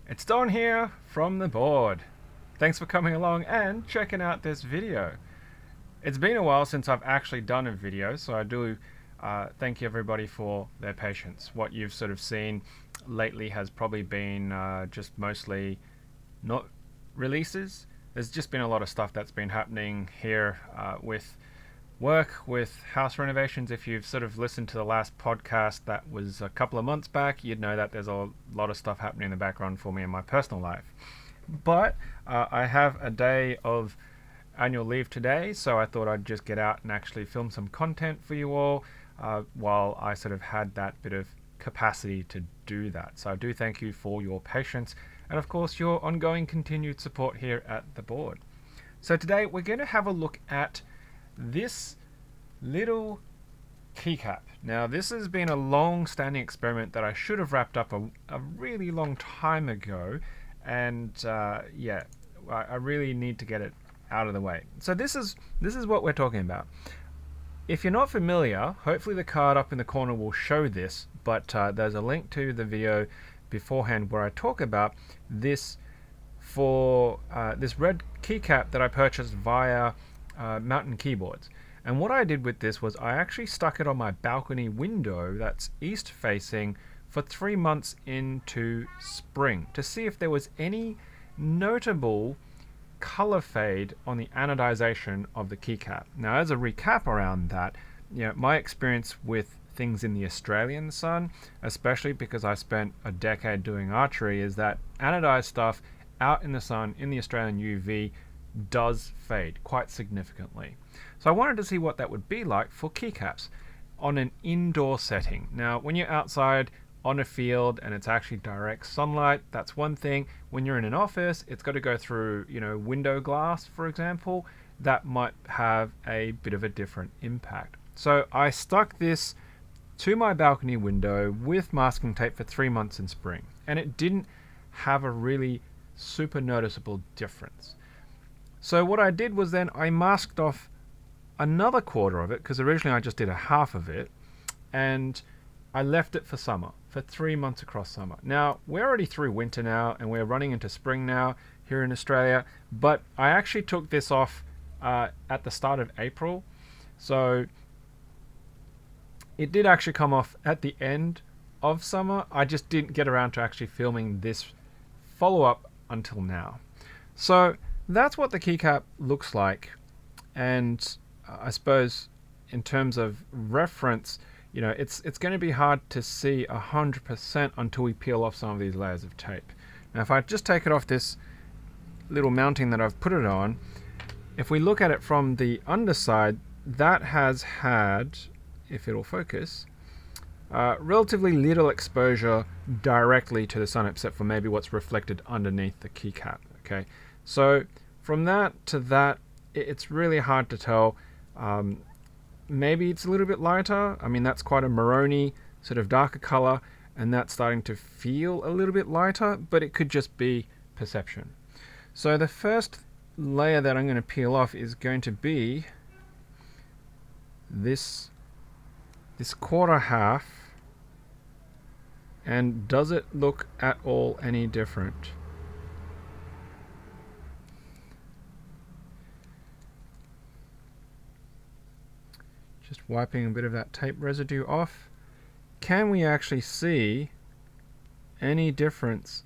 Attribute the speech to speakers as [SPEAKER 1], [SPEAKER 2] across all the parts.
[SPEAKER 1] It's Don here from the board. Thanks for coming along and checking out this video. It's been a while since I've actually done a video, so I do thank you everybody for their patience. What you've sort of seen lately has probably been just mostly not releases. There's just been a lot of stuff that's been happening here with work, with house renovations. If you've sort of listened to the last podcast that was a couple of months back, you'd know that there's a lot of stuff happening in the background for me in my personal life. But I have a day of annual leave today, so I thought I'd just get out and actually film some content for you all while I sort of had that bit of capacity to do that. So I do thank you for your patience and, of course, your ongoing continued support here at the board. So today we're going to have a look at this little keycap. Now, this has been a long-standing experiment that I should have wrapped up a really long time ago, and yeah, I really need to get it out of the way. So this is what we're talking about. If you're not familiar, hopefully the card up in the corner will show this, but there's a link to the video beforehand where I talk about this for this red keycap that I purchased via Mountain Keyboards. And what I did with this was I actually stuck it on my balcony window that's east facing for 3 months into spring to see if there was any notable color fade on the anodization of the keycap. Now, as a recap around that, my experience with things in the Australian sun, especially because I spent a decade doing archery, is that anodized stuff out in the sun in the Australian UV does fade quite significantly. So I wanted to see what that would be like for keycaps on an indoor setting. Now, when you're outside on a field and it's actually direct sunlight, that's one thing. When you're in an office, it's got to go through, window glass, for example. That might have a bit of a different impact. So I stuck this to my balcony window with masking tape for 3 months in spring, and it didn't have a really super noticeable difference. So what I did was then I masked off another quarter of it, because originally I just did a half of it, and I left it for summer, for 3 months across summer. Now, we're already through winter now, and we're running into spring now here in Australia, but I actually took this off at the start of April, so it did actually come off at the end of summer. I just didn't get around to actually filming this follow-up until now. So that's what the keycap looks like, and I suppose in terms of reference, it's going to be hard to see 100% until we peel off some of these layers of tape. Now, if I just take it off this little mounting that I've put it on, if we look at it from the underside, that has had, if it'll focus, relatively little exposure directly to the sun, except for maybe what's reflected underneath the keycap. Okay, so from that to that, it's really hard to tell. Maybe it's a little bit lighter. I mean, that's quite a maroony, sort of darker color, and that's starting to feel a little bit lighter, but it could just be perception. So the first layer that I'm going to peel off is going to be this quarter half. And does it look at all any different? Just wiping a bit of that tape residue off. Can we actually see any difference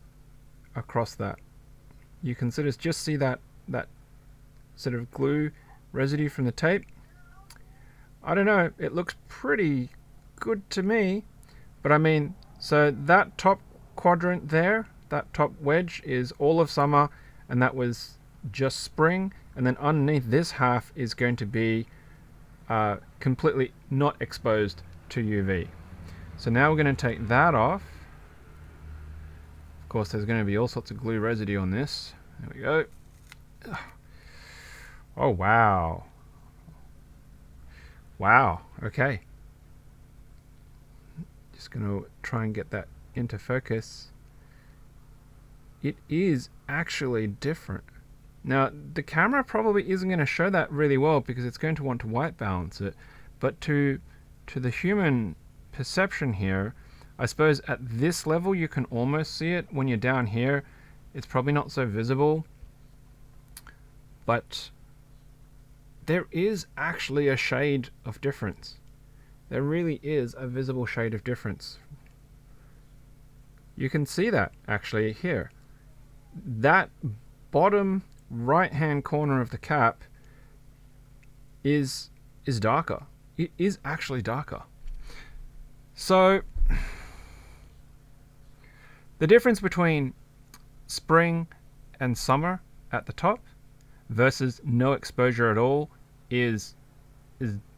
[SPEAKER 1] across that? You can sort of just see that sort of glue residue from the tape. I don't know, it looks pretty good to me, but I mean, so that top quadrant there, that top wedge is all of summer, and that was just spring, and then underneath this half is going to be completely not exposed to UV. So now we're going to take that off. Of course, there's going to be all sorts of glue residue on this. There we go. Oh, wow. Wow, okay. Just going to try and get that into focus. It is actually different. Now, the camera probably isn't going to show that really well because it's going to want to white balance it, but to the human perception here, I suppose at this level you can almost see it. When you're down here, it's probably not so visible. But there is actually a shade of difference. There really is a visible shade of difference. You can see that actually here. That bottom right hand corner of the cap is darker. It is actually darker. So the difference between spring and summer at the top versus no exposure at all is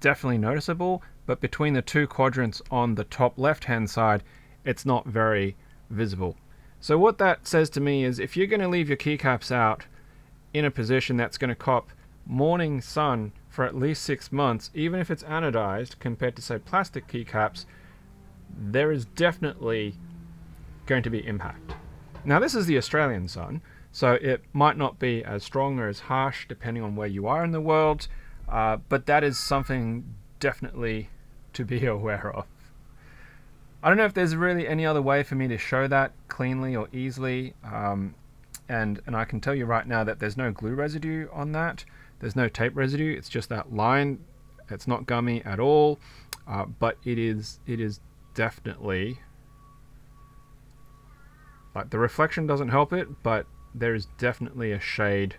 [SPEAKER 1] definitely noticeable, but between the two quadrants on the top left hand side, it's not very visible. So what that says to me is if you're going to leave your keycaps out in a position that's going to cop morning sun for at least 6 months, even if it's anodized compared to say plastic keycaps, there is definitely going to be impact. Now this is the Australian sun, so it might not be as strong or as harsh depending on where you are in the world, but that is something definitely to be aware of. I don't know if there's really any other way for me to show that cleanly or easily, and I can tell you right now that there's no glue residue on that. There's no tape residue. It's just that line. It's not gummy at all, but it is definitely, like, the reflection doesn't help it, but there is definitely a shade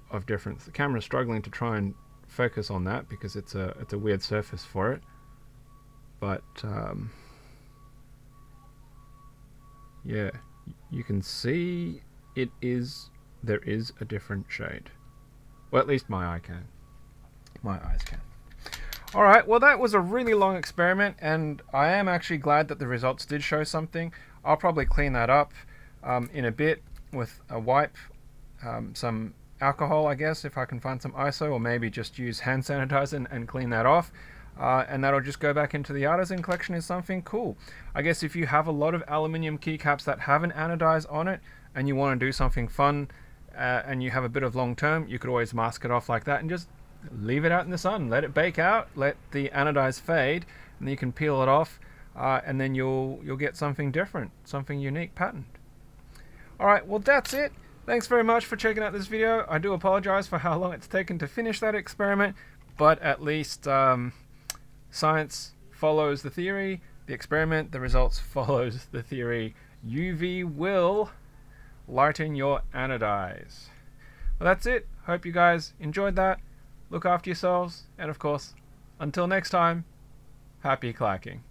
[SPEAKER 1] of difference. The camera's struggling to try and focus on that because it's a weird surface for it. But yeah, you can see there is a different shade. Well, at least my eyes can. Alright, well that was a really long experiment, and I am actually glad that the results did show something. I'll probably clean that up in a bit with a wipe, some alcohol I guess, if I can find some ISO, or maybe just use hand sanitizer and clean that off. And that'll just go back into the artisan collection as something cool. I guess if you have a lot of aluminium keycaps that have an anodize on it and you want to do something fun and you have a bit of long term, you could always mask it off like that and just leave it out in the sun. Let it bake out, let the anodize fade, and then you can peel it off, and then you'll get something different, something unique patterned. Alright, well that's it. Thanks very much for checking out this video. I do apologize for how long it's taken to finish that experiment, but at least science follows the theory, the experiment, the results follows the theory. UV will lighten your anodize. Well, that's it. Hope you guys enjoyed that. Look after yourselves, and of course, until next time, happy clacking.